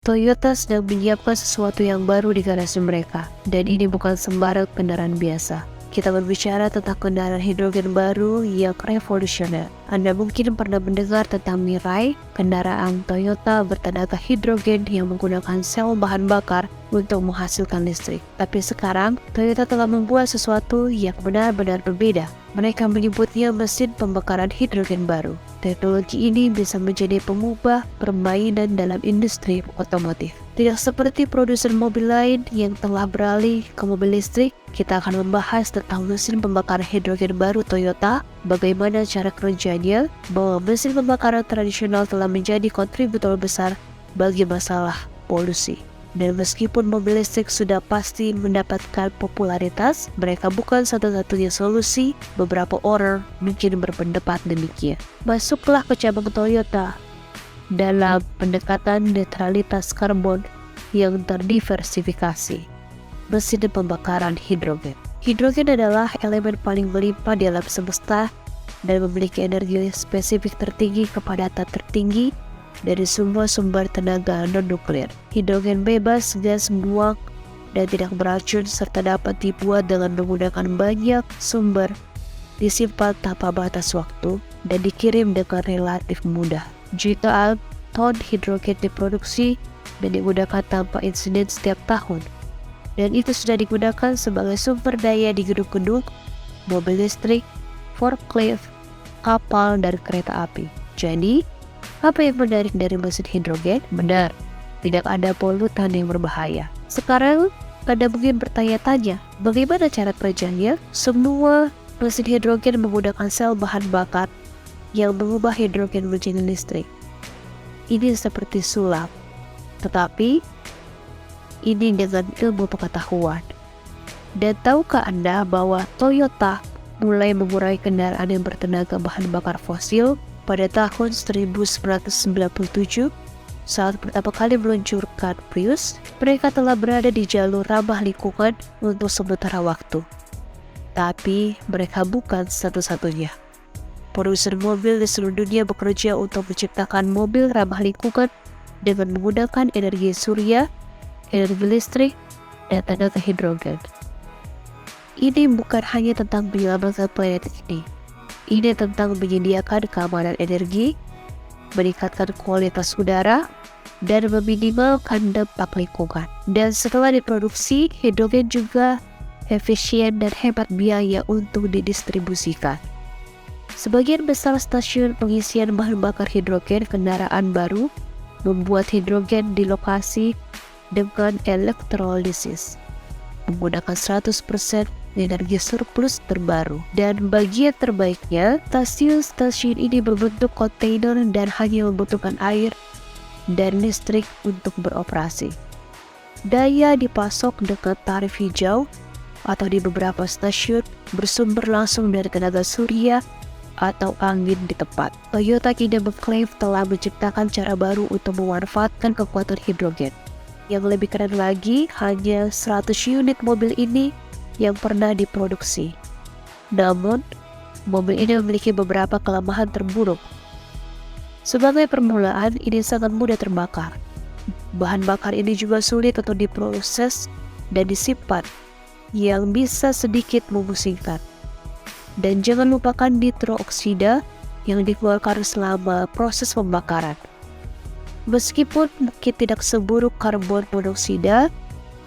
Toyota sedang menyiapkan sesuatu yang baru di garasi mereka, dan ini bukan sembarang kendaraan biasa. Kita berbicara tentang kendaraan hidrogen baru yang revolusioner. Anda mungkin pernah mendengar tentang Mirai, kendaraan Toyota bertenaga hidrogen yang menggunakan sel bahan bakar untuk menghasilkan listrik. Tapi sekarang, Toyota telah membuat sesuatu yang benar-benar berbeda. Mereka menyebutnya mesin pembakaran hidrogen baru. Teknologi ini bisa menjadi pengubah permainan dalam industri otomotif. Tidak seperti produsen mobil lain yang telah beralih ke mobil listrik, kita akan membahas tentang mesin pembakaran hidrogen baru Toyota, bagaimana cara kerjanya, bahwa mesin pembakaran tradisional telah menjadi kontributor besar bagi masalah polusi. Dan meskipun mobil listrik sudah pasti mendapatkan popularitas, mereka bukan satu-satunya solusi. Beberapa orang mungkin berpendapat demikian. Masuklah ke cabang Toyota dalam pendekatan netralitas karbon yang terdiversifikasi. Mesin pembakaran hidrogen. Hidrogen adalah elemen paling melimpah di alam semesta dan memiliki energi spesifik tertinggi kepadatan tertinggi dari semua sumber tenaga non-nuklir. Hidrogen bebas, gas buang, dan tidak beracun serta dapat dibuat dengan menggunakan banyak sumber, disimpan tanpa batas waktu, dan dikirim dengan relatif mudah. Jutaan ton hidrogen diproduksi dan digunakan tanpa insiden setiap tahun. Dan itu sudah digunakan sebagai sumber daya di gedung-gedung, mobil listrik, forklift, kapal, dan kereta api. Jadi, apa yang menarik dari mesin hidrogen? Benar, tidak ada polutan yang berbahaya. Sekarang, Anda mungkin bertanya-tanya, bagaimana cara kerjanya? Semua mesin hidrogen menggunakan sel bahan bakar yang mengubah hidrogen menjadi listrik. Ini seperti sulap, tetapi ini dengan ilmu pengetahuan. Dan tahukah Anda bahwa Toyota mulai mengurai kendaraan yang bertenaga bahan bakar fosil pada tahun 1997, saat pertama kali meluncurkan Prius, mereka telah berada di jalur ramah lingkungan untuk sementara waktu. Tapi mereka bukan satu-satunya. Produsen mobil di seluruh dunia bekerja untuk menciptakan mobil ramah lingkungan dengan menggunakan energi surya, energi listrik, dan tenaga hidrogen. Ini bukan hanya tentang menyelamatkan planet ini. Ini tentang menyediakan keamanan energi, meningkatkan kualitas udara, dan meminimalkan dampak lingkungan. Dan setelah diproduksi, hidrogen juga efisien dan hemat biaya untuk didistribusikan. Sebagian besar stasiun pengisian bahan bakar hidrogen kendaraan baru membuat hidrogen di lokasi dengan elektrolisis, menggunakan 100% energi surplus terbaru. Dan bagian terbaiknya, stasiun-stasiun ini berbentuk kontainer dan hanya membutuhkan air dan listrik untuk beroperasi. Daya dipasok dengan tarif hijau atau di beberapa stasiun bersumber langsung dari tenaga surya atau angin di tempat. Toyota kini mengklaim telah menciptakan cara baru untuk memanfaatkan kekuatan hidrogen. Yang lebih keren lagi, hanya 100 unit mobil ini yang pernah diproduksi. Namun, mobil ini memiliki beberapa kelemahan terburuk. Sebagai permulaan, ini sangat mudah terbakar. Bahan bakar ini juga sulit untuk diproses dan disimpan, yang bisa sedikit memusingkan. Dan jangan lupakan nitrooksida yang dikeluarkan selama proses pembakaran. Meskipun mungkin tidak seburuk karbon monoksida,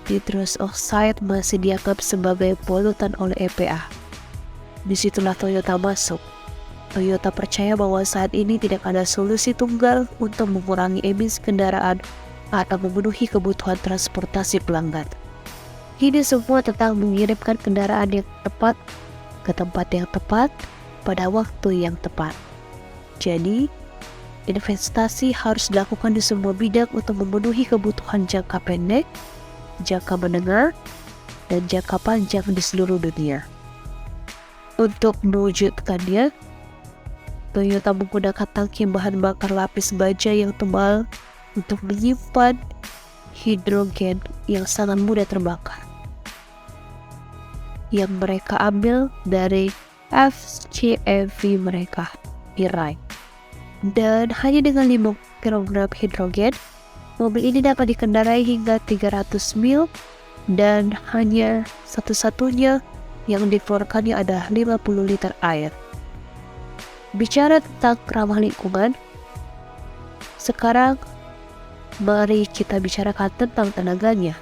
nitrous oxide masih dianggap sebagai polutan oleh EPA. Disitulah Toyota masuk. Toyota percaya bahwa saat ini tidak ada solusi tunggal untuk mengurangi emisi kendaraan atau memenuhi kebutuhan transportasi pelanggan. Ini semua tentang mengirimkan kendaraan yang tepat ke tempat yang tepat pada waktu yang tepat. Jadi, investasi harus dilakukan di semua bidang untuk memenuhi kebutuhan jangka pendek, jangka menengah, dan jangka panjang di seluruh dunia. Untuk mewujudkannya, Toyota menggunakan tangki bahan bakar lapis baja yang tebal untuk menyimpan hidrogen yang sangat mudah terbakar, yang mereka ambil dari FCEV mereka, Mirai. Dan hanya dengan 5 kg hidrogen, Mobil ini dapat dikendarai hingga 300 mil dan hanya satu-satunya yang dikeluarkannya ada 50 liter air. Bicara tentang ramah lingkungan, sekarang mari kita bicarakan tentang tenaganya.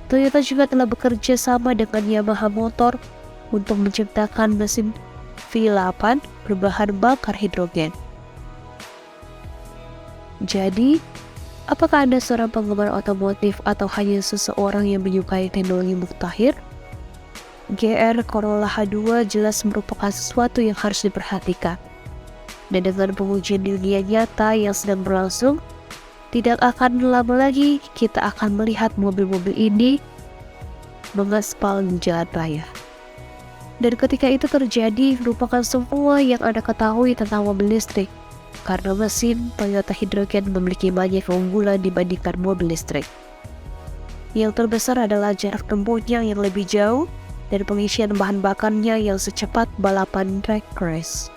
Toyota juga telah bekerja sama dengan Yamaha Motor untuk menciptakan mesin V8 berbahan bakar hidrogen. Jadi, apakah Anda seorang penggemar otomotif atau hanya seseorang yang menyukai teknologi mutakhir? GR Corolla H2 jelas merupakan sesuatu yang harus diperhatikan. Dan dengan pengujian di dunia nyata yang sedang berlangsung, tidak akan lama lagi kita akan melihat mobil-mobil ini mengaspal di jalan raya. Dan ketika itu terjadi, merupakan semua yang Anda ketahui tentang mobil listrik, karena mesin Toyota hidrogen memiliki banyak keunggulan dibandingkan mobil listrik. Yang terbesar adalah jarak tempuhnya yang lebih jauh dan pengisian bahan bakarnya yang secepat balapan drag race.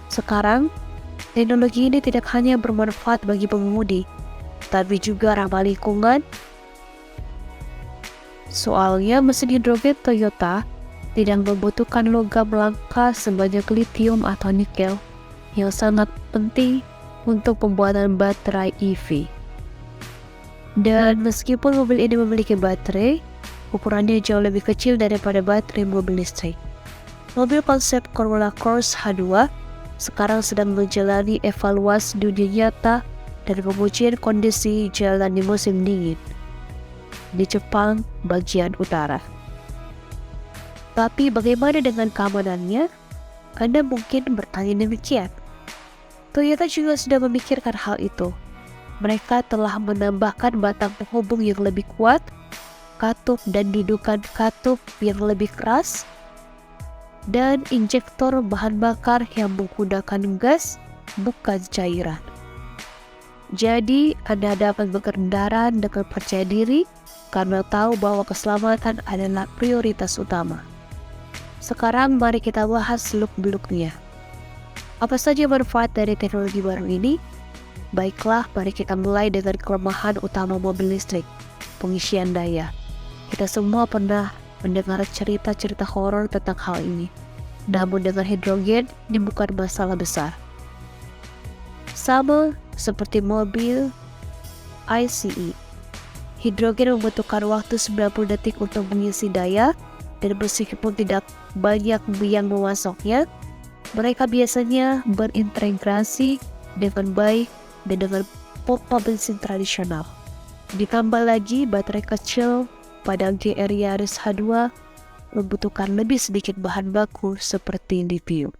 Sekarang, teknologi ini tidak hanya bermanfaat bagi pengemudi, tapi juga ramah lingkungan. Soalnya mesin hidrogen Toyota tidak membutuhkan logam langka sebanyak lithium atau nikel yang sangat penting untuk pembuatan baterai EV. Dan meskipun mobil ini memiliki baterai, ukurannya jauh lebih kecil daripada baterai mobil listrik. Mobil konsep Corolla Cross H2 sekarang sedang menjalani evaluasi dunia nyata dan pengujian kondisi jalan di musim dingin di Jepang bagian utara. Tapi bagaimana dengan keamanannya? Anda mungkin bertanya demikian. Toyota juga sudah memikirkan hal itu. Mereka telah menambahkan batang penghubung yang lebih kuat, katup dan dudukan katup yang lebih keras, dan injektor bahan bakar yang menggunakan gas, bukan cairan. Jadi, Anda dapat berkendara dengan percaya diri karena tahu bahwa keselamatan adalah prioritas utama. Sekarang mari kita bahas seluk-beluknya. Apa saja manfaat dari teknologi baru ini? Baiklah, mari kita mulai dengan kelemahan utama mobil listrik, pengisian daya. Kita semua pernah mendengar cerita-cerita horor tentang hal ini. Namun dengan hidrogen, ini bukan masalah besar. Sama seperti mobil ICE, hidrogen membutuhkan waktu 90 detik untuk mengisi daya, dan meskipun tidak banyak yang memasoknya, mereka biasanya berintegrasi dengan baik dan dengan pompa bensin tradisional. Ditambah lagi baterai kecil pada GR Yaris H2 membutuhkan lebih sedikit bahan baku seperti lithium.